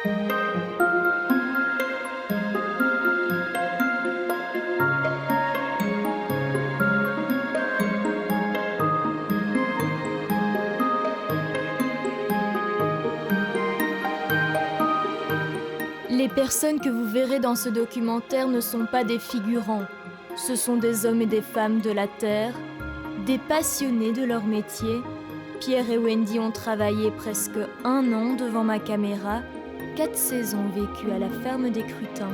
Les personnes que vous verrez dans ce documentaire ne sont pas des figurants. Ce sont des hommes et des femmes de la terre, des passionnés de leur métier. Pierre et Wendy ont travaillé presque 1 an devant ma caméra, 4 saisons vécues à la ferme des Crutins,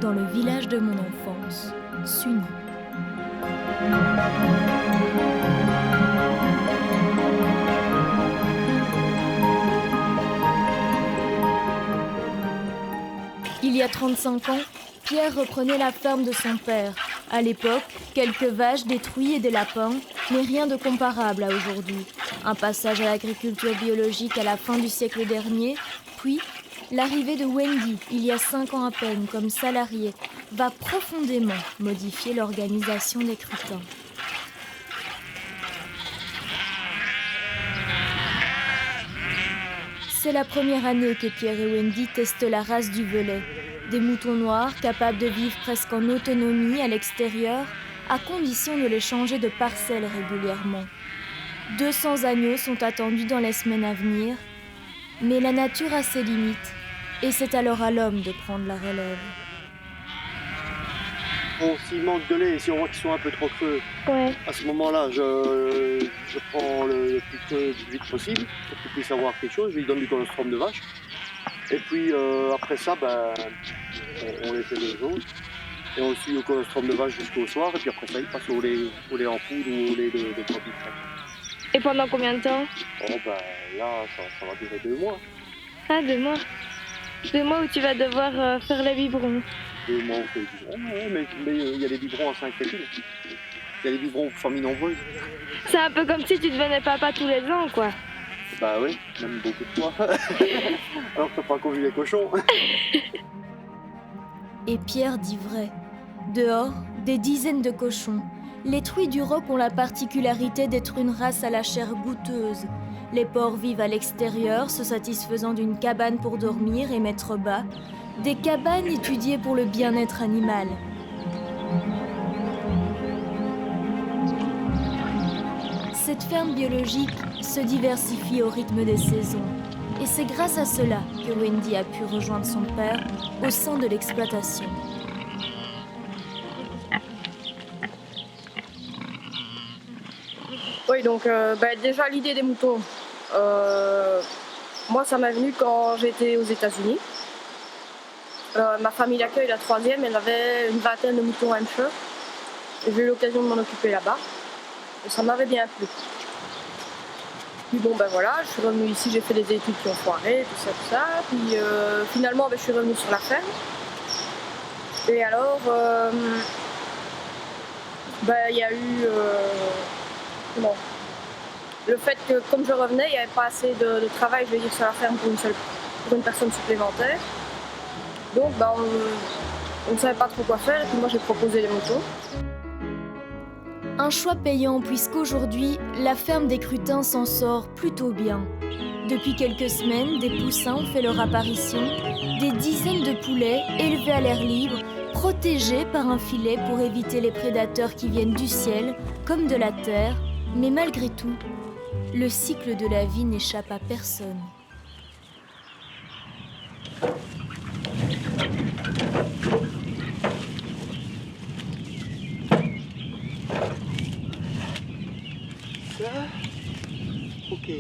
dans le village de mon enfance, Sunny. Il y a 35 ans, Pierre reprenait la ferme de son père. À l'époque, quelques vaches détruites et des lapins, mais rien de comparable à aujourd'hui. Un passage à l'agriculture biologique à la fin du siècle dernier, puis l'arrivée de Wendy, il y a 5 ans à peine, comme salariée, va profondément modifier l'organisation des Crutins. C'est la première année que Pierre et Wendy testent la race du Velay. Des moutons noirs capables de vivre presque en autonomie à l'extérieur, à condition de les changer de parcelle régulièrement. 200 agneaux sont attendus dans les semaines à venir, mais la nature a ses limites, et c'est alors à l'homme de prendre la relève. Bon, s'il manque de lait, si on voit qu'ils sont un peu trop creux, Ouais. à ce moment-là, je prends le plus creux vite possible pour qu'ils puissent avoir quelque chose. Je lui donne du colostrum de vache. Et puis après ça, on les fait deux jours. Et on suit au colostrum de vache jusqu'au soir. Et puis après ça, ils passent au lait en poudre ou au lait de produits frais. Et pendant combien de temps? Oh, là, ça va durer 2 mois. Ah, 2 mois. 2 mois où tu vas devoir faire les biberons. 2 mois, on fait les biberons. Ouais, mais il y a des biberons à 5 fétiles. Il y a des biberons pour familles nombreuses. C'est un peu comme si tu devenais papa tous les ans, quoi. Bah oui, même beaucoup de fois. Alors que t'as pas encore vu les cochons. Et Pierre dit vrai. Dehors, des dizaines de cochons. Les truies du Roc ont la particularité d'être une race à la chair goûteuse. Les porcs vivent à l'extérieur, se satisfaisant d'une cabane pour dormir et mettre bas. Des cabanes étudiées pour le bien-être animal. Cette ferme biologique se diversifie au rythme des saisons. Et c'est grâce à cela que Wendy a pu rejoindre son père au sein de l'exploitation. Oui, donc déjà l'idée des moutons, moi ça m'est venu quand j'étais aux États-Unis. Ma famille d'accueil, la 3e, elle avait une vingtaine de moutons Hampshire. J'ai eu l'occasion de m'en occuper là-bas. Et ça m'avait bien plu. Puis voilà, je suis revenue ici, j'ai fait des études qui ont foiré, tout ça. Puis finalement, je suis revenue sur la ferme. Et alors, il y a eu le fait que comme je revenais, il n'y avait pas assez de travail, je veux dire, sur la ferme pour une personne supplémentaire. Donc on ne savait pas trop quoi faire et puis moi j'ai proposé les moutons. Un choix payant puisqu'aujourd'hui, la ferme des Crutins s'en sort plutôt bien. Depuis quelques semaines, des poussins ont fait leur apparition, des dizaines de poulets élevés à l'air libre, protégés par un filet pour éviter les prédateurs qui viennent du ciel comme de la terre. Mais malgré tout, le cycle de la vie n'échappe à personne. Ok.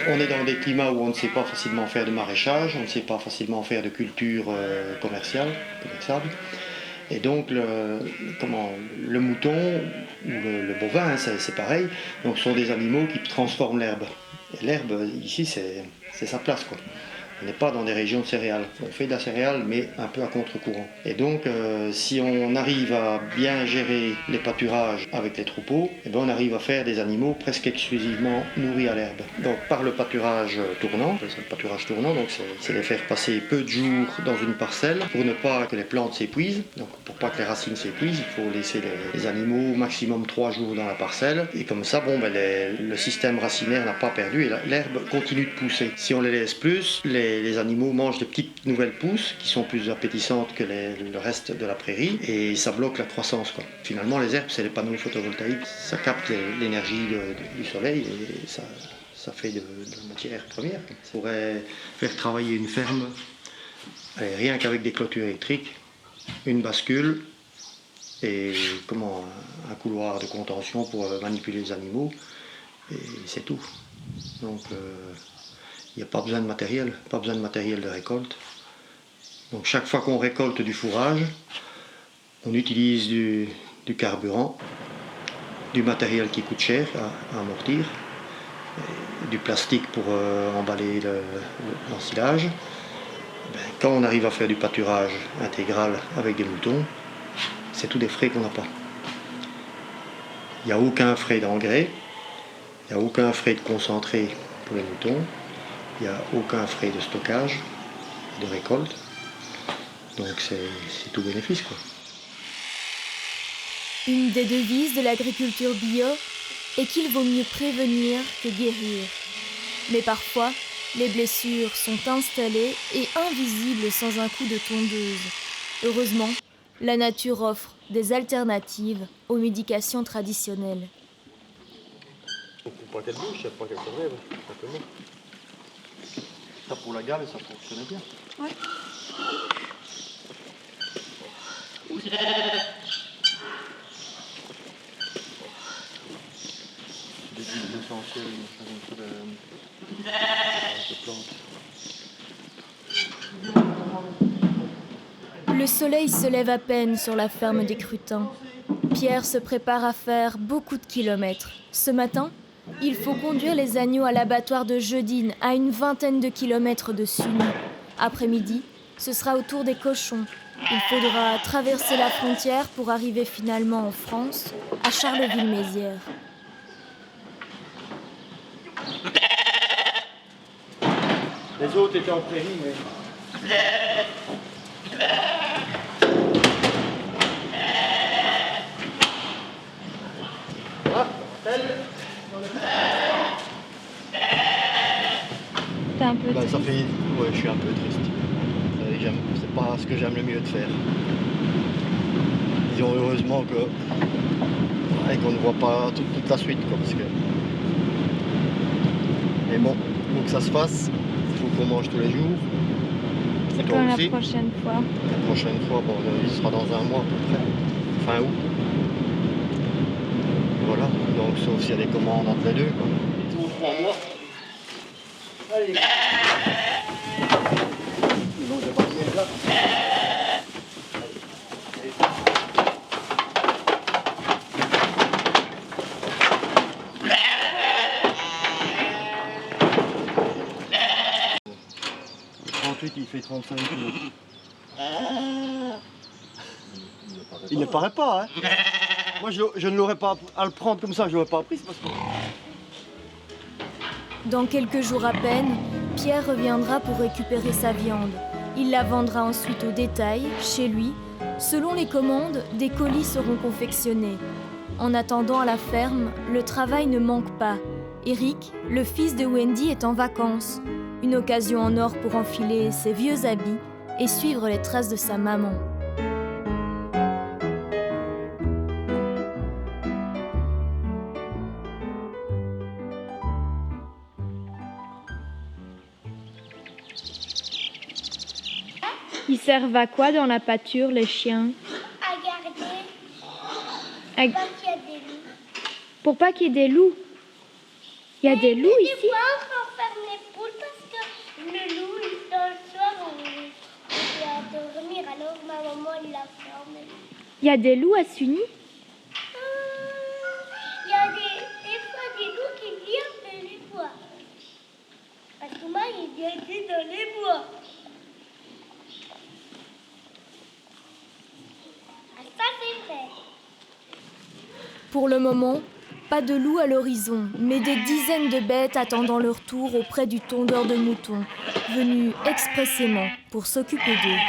On est dans des climats où on ne sait pas facilement faire de maraîchage, on ne sait pas facilement faire de culture commerciale. Et donc le mouton ou le bovin, hein, c'est pareil. Donc ce sont des animaux qui transforment l'herbe. Et l'herbe ici c'est sa place, quoi. On n'est pas dans des régions de céréales. On fait de la céréale, mais un peu à contre-courant. Et donc, si on arrive à bien gérer les pâturages avec les troupeaux, eh ben, on arrive à faire des animaux presque exclusivement nourris à l'herbe. Donc, par le pâturage tournant, c'est le pâturage tournant, donc c'est les faire passer peu de jours dans une parcelle pour ne pas que les plantes s'épuisent. Donc, pour pas que les racines s'épuisent, il faut laisser les animaux au maximum 3 jours dans la parcelle. Et comme ça, bon, ben, le système racinaire n'a pas perdu et l'herbe continue de pousser. Si on les laisse plus, les animaux mangent de petites nouvelles pousses qui sont plus appétissantes que le reste de la prairie et ça bloque la croissance, quoi. Finalement, les herbes, c'est les panneaux photovoltaïques. Ça capte l'énergie du soleil et ça fait de la matière première. Ça pourrait faire travailler une ferme rien qu'avec des clôtures électriques, une bascule et un couloir de contention pour manipuler les animaux et c'est tout. Donc il n'y a pas besoin de matériel, de récolte. Donc chaque fois qu'on récolte du fourrage, on utilise du carburant, du matériel qui coûte cher à amortir, du plastique pour emballer l'ensilage. Quand on arrive à faire du pâturage intégral avec des moutons, c'est tous des frais qu'on n'a pas. Il n'y a aucun frais d'engrais, il n'y a aucun frais de concentré pour les moutons, il n'y a aucun frais de stockage, de récolte. Donc c'est tout bénéfice, quoi. Une des devises de l'agriculture bio est qu'il vaut mieux prévenir que guérir. Mais parfois, les blessures sont installées et invisibles sans un coup de tondeuse. Heureusement, la nature offre des alternatives aux médications traditionnelles. Faut pas qu'elle bouge, faut pas qu'elle se relève, simplement. Ça pour la gale, ça fonctionne bien. Ouais. Des huiles essentielles, de plantes. Le soleil se lève à peine sur la ferme des Crutins. Pierre se prépare à faire beaucoup de kilomètres. Ce matin, il faut conduire les agneaux à l'abattoir de Jeudine, à une 20aine de kilomètres de Sully. Après-midi, ce sera au tour des cochons. Il faudra traverser la frontière pour arriver finalement en France, à Charleville-Mézières. Les autres étaient en prairie, mais... T'es un peu triste. Ça fait... Ouais, je suis un peu triste. C'est pas ce que j'aime le mieux de faire. Disons heureusement qu'on ne voit pas toute la suite, quoi, parce que... Mais bon, il faut que ça se fasse. Il faut qu'on mange tous les jours. C'est Toi quand aussi. la prochaine fois? La prochaine fois, bon, il sera dans un mois à peu près. Fin août. Voilà, donc sauf s'il y a des commandes entre les deux, quoi. 2 ou 3 mois. Allez. Non, j'ai pas bien là. Il fait 35 kilos. Il ne paraît pas, hein. Moi, je ne l'aurais pas à le prendre comme ça, je l'aurais pas appris, c'est parce que... Dans quelques jours à peine, Pierre reviendra pour récupérer sa viande. Il la vendra ensuite au détail, chez lui. Selon les commandes, des colis seront confectionnés. En attendant à la ferme, le travail ne manque pas. Eric, le fils de Wendy, est en vacances. Une occasion en or pour enfiler ses vieux habits et suivre les traces de sa maman. Ils servent à quoi dans la pâture, les chiens? À garder. À- Pas qu'il y a des loups. Pour pas qu'il y ait des loups. Il y a des loups Des ici? fois, on ferme les poules parce que le loup, dans le soir, on doit dormir. Alors ma maman, elle l'a fermé. Il y a des loups à Sunny? Il y a des fois des loups qui viennent de les voir. Parce que moi, il vient dans les bois. Ah, ça c'est fait. Pour le moment, pas de loup à l'horizon, mais des dizaines de bêtes attendant leur tour auprès du tondeur de moutons, venu expressément pour s'occuper d'eux.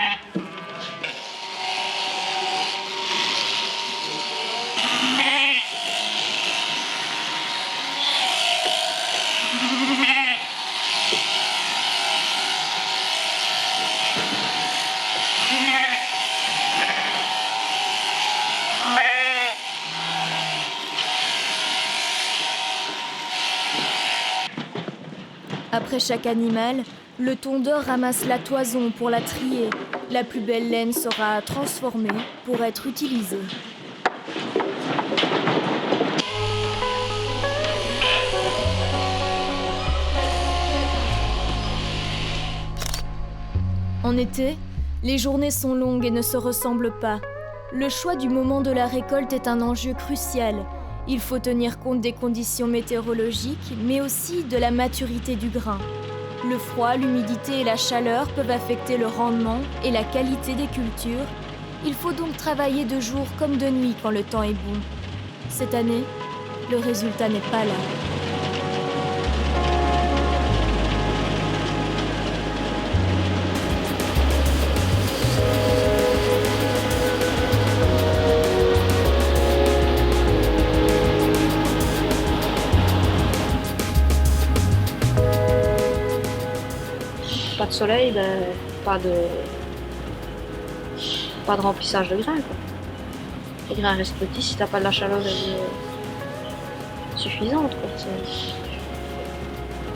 Après chaque animal, le tondeur ramasse la toison pour la trier. La plus belle laine sera transformée pour être utilisée. En été, les journées sont longues et ne se ressemblent pas. Le choix du moment de la récolte est un enjeu crucial. Il faut tenir compte des conditions météorologiques, mais aussi de la maturité du grain. Le froid, l'humidité et la chaleur peuvent affecter le rendement et la qualité des cultures. Il faut donc travailler de jour comme de nuit quand le temps est bon. Cette année, le résultat n'est pas là. Pas de soleil, ben, pas de remplissage de grains, quoi. Les grains restent petits si t'as pas de la chaleur suffisante, quoi.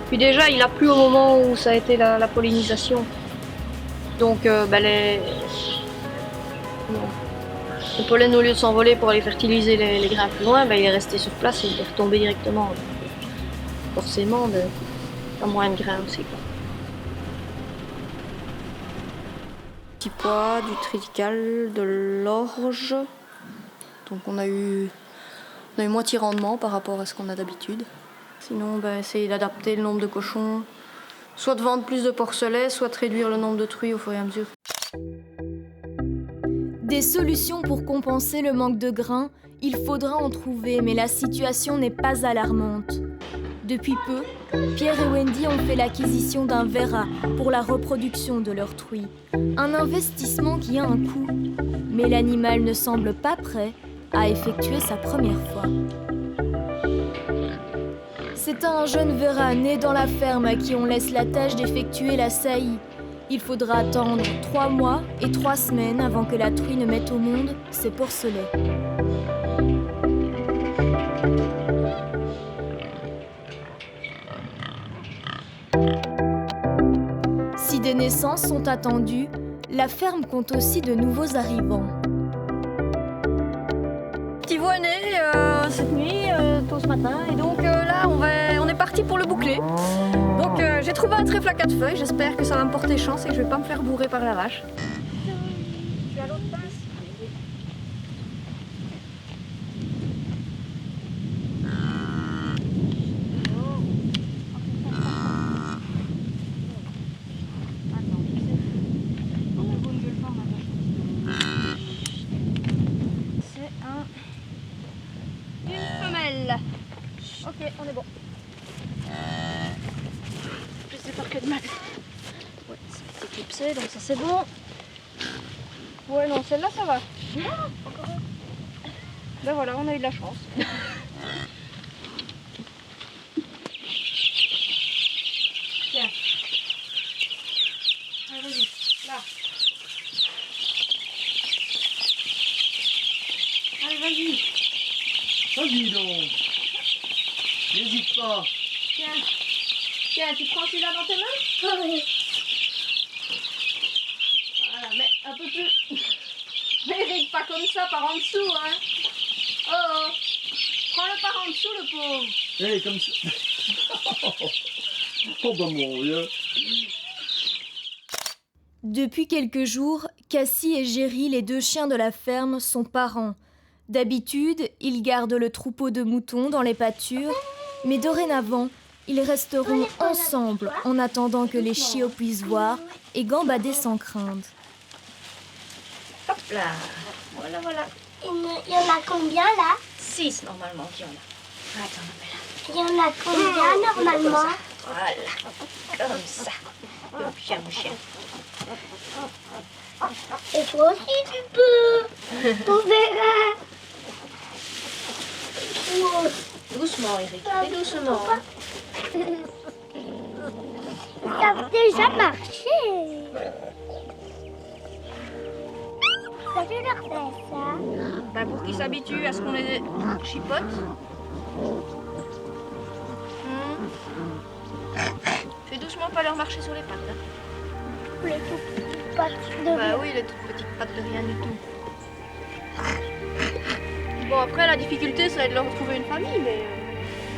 Puis déjà, il a plu au moment où ça a été la pollinisation. Donc le pollen, au lieu de s'envoler pour aller fertiliser les grains plus loin, ben, il est resté sur place et il est retombé directement. Donc, forcément, t'as moins de grains aussi, quoi. Petit pois, du triticale, de l'orge. Donc on a eu moitié rendement par rapport à ce qu'on a d'habitude. Sinon, essayer d'adapter le nombre de cochons, soit de vendre plus de porcelets, soit de réduire le nombre de truies au fur et à mesure. Des solutions pour compenser le manque de grains, il faudra en trouver, mais la situation n'est pas alarmante. Depuis peu, Pierre et Wendy ont fait l'acquisition d'un verra pour la reproduction de leurs truies. Un investissement qui a un coût, mais l'animal ne semble pas prêt à effectuer sa première fois. C'est un jeune verra né dans la ferme à qui on laisse la tâche d'effectuer la saillie. Il faudra attendre 3 mois et 3 semaines avant que la truie ne mette au monde ses porcelets. Si des naissances sont attendues, la ferme compte aussi de nouveaux arrivants. Petit veau est né cette nuit, tôt ce matin, et donc là on est parti pour le boucler. Donc j'ai trouvé un trèfle à 4 feuilles, j'espère que ça va me porter chance et que je vais pas me faire bourrer par la vache. Je suis à l'autre pince. Ok, on est bon. Plus de que de mal. Ouais, c'est éclipsé, donc ça c'est bon. Ouais, non, celle-là ça va. Ben voilà, on a eu de la chance. Tiens. Allez, vas-y, là. Allez, vas-y. Vas-y donc. N'hésite pas. Tiens, tu prends celui-là dans tes mains? Oui. Voilà, mais un peu plus. Mais pas comme ça, par en dessous, hein. Oh. Prends-le par en dessous, le pauvre. Hé, comme ça. Oh bah mon vieux. Depuis quelques jours, Cassie et Géry, les 2 chiens de la ferme, sont parents. D'habitude, ils gardent le troupeau de moutons dans les pâtures, mais dorénavant, Ils resteront ensemble en attendant que les chiots puissent voir et gambader sans crainte. Hop là, voilà, voilà. Il y en a combien là? 6 normalement qu'il y en a. Attends, on appelle. Il y en a combien normalement? Voilà, comme ça. Mon chien, mon chien. Et toi aussi tu peux. On verra. Doucement, Eric, fais doucement. Ça a déjà marché. Ça je leur fais ça. Ben, pour qu'ils s'habituent à ce qu'on les chipote. Fais doucement, pas leur marcher sur les pattes. Hein. Les tout petites pattes de Bah oui, les toutes petites pattes de rien du tout. Bon, après, la difficulté, ça va être de leur retrouver une famille, mais...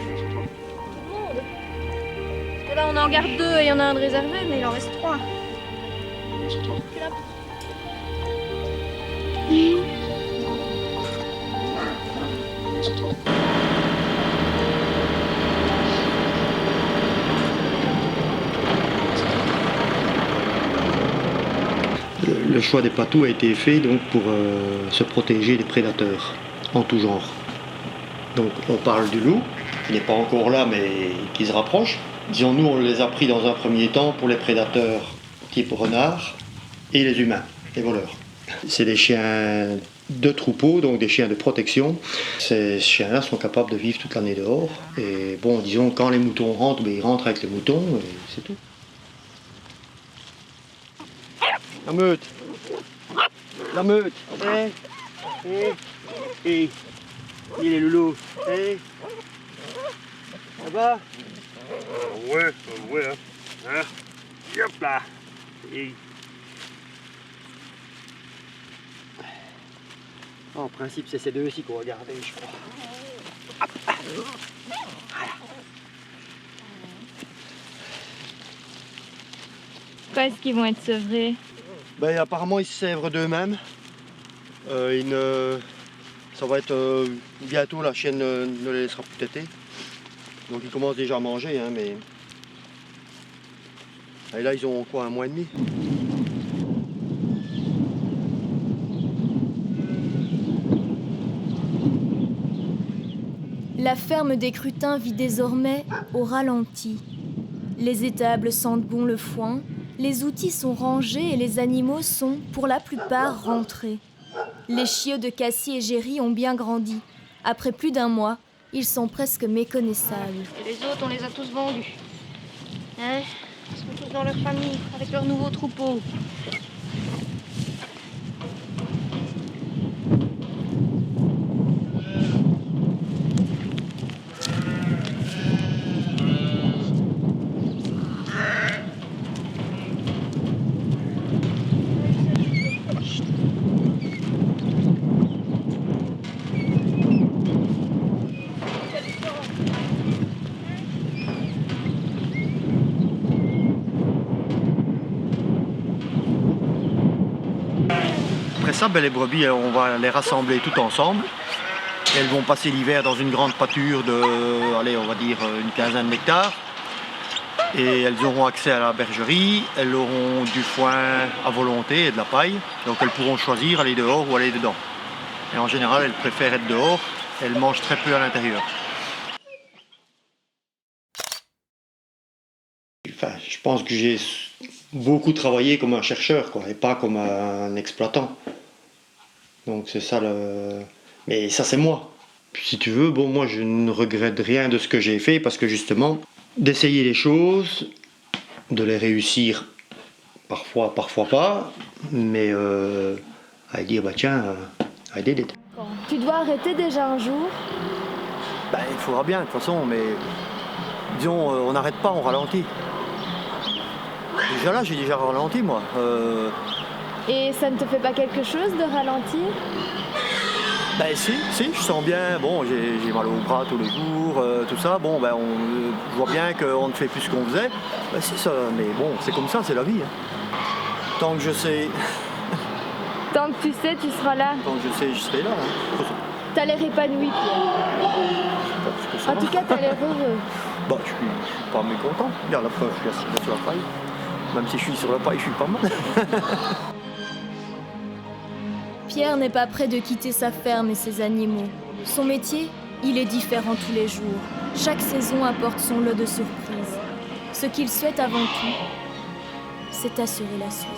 tout le monde. Parce que là, on en garde 2 et il y en a un de réservé, mais il en reste 3. Le choix des patous a été fait donc pour se protéger des prédateurs en tout genre. Donc on parle du loup, qui n'est pas encore là mais qui se rapproche. Disons nous on les a pris dans un premier temps pour les prédateurs type renard et les humains, les voleurs. C'est des chiens de troupeau, donc des chiens de protection. Ces chiens-là sont capables de vivre toute l'année dehors. Et bon, disons quand les moutons rentrent, ben, ils rentrent avec les moutons et c'est tout. La meute. La meute. Il est loulou. Là-bas. Ouais, hein. Hop là. En principe, c'est ces deux-ci qu'on va garder, je crois. Hop. Voilà. Quand est-ce qu'ils vont être sevrés? Ben, apparemment, ils se sèvrent d'eux-mêmes. Ça va être bientôt, la chienne ne les laissera plus téter. Donc ils commencent déjà à manger, hein, mais... Et là, ils ont quoi, 1 mois et demi? La ferme des Crutins vit désormais au ralenti. Les étables sentent bon le foin, les outils sont rangés et les animaux sont, pour la plupart, rentrés. Les chiots de Cassie et Géry ont bien grandi. Après plus d'1 mois, ils sont presque méconnaissables. Et les autres, on les a tous vendus. Hein? Ils sont tous dans leur famille, avec leur nouveau troupeau. Après ça, ben, les brebis, on va les rassembler toutes ensemble. Elles vont passer l'hiver dans une grande pâture de, allez, on va dire une 15aine d'hectares. Et elles auront accès à la bergerie, elles auront du foin à volonté et de la paille. Donc elles pourront choisir aller dehors ou aller dedans. Et en général, elles préfèrent être dehors. Elles mangent très peu à l'intérieur. Enfin, je pense que j'ai beaucoup travaillé comme un chercheur, quoi, et pas comme un exploitant. Donc c'est ça le... Mais ça c'est moi. Puis, si tu veux, bon, moi je ne regrette rien de ce que j'ai fait parce que justement, d'essayer les choses, de les réussir, parfois pas, mais à dire bah tiens, I did it. Tu dois arrêter déjà un jour? Ben, il faudra bien de toute façon, mais disons, on n'arrête pas, on ralentit. Déjà là, j'ai déjà ralenti moi. Et ça ne te fait pas quelque chose de ralentir? Ben si, je sens bien, bon, j'ai mal au bras tous les jours, tout ça, bon, ben je vois bien qu'on ne fait plus ce qu'on faisait. Ben c'est ça, mais bon, c'est comme ça, c'est la vie. Hein. Tant que je sais... Tant que tu sais, tu seras là. Tant que je sais, je serai là. Hein. T'as l'air épanoui, Pierre. En tout cas, t'as l'air heureux. Bah, je suis pas mécontent. Regarde, la preuve, je suis assis sur la paille. Même si je suis sur la paille, je suis pas mal. Pierre n'est pas prêt de quitter sa ferme et ses animaux. Son métier, il est différent tous les jours. Chaque saison apporte son lot de surprises. Ce qu'il souhaite avant tout, c'est assurer la suite.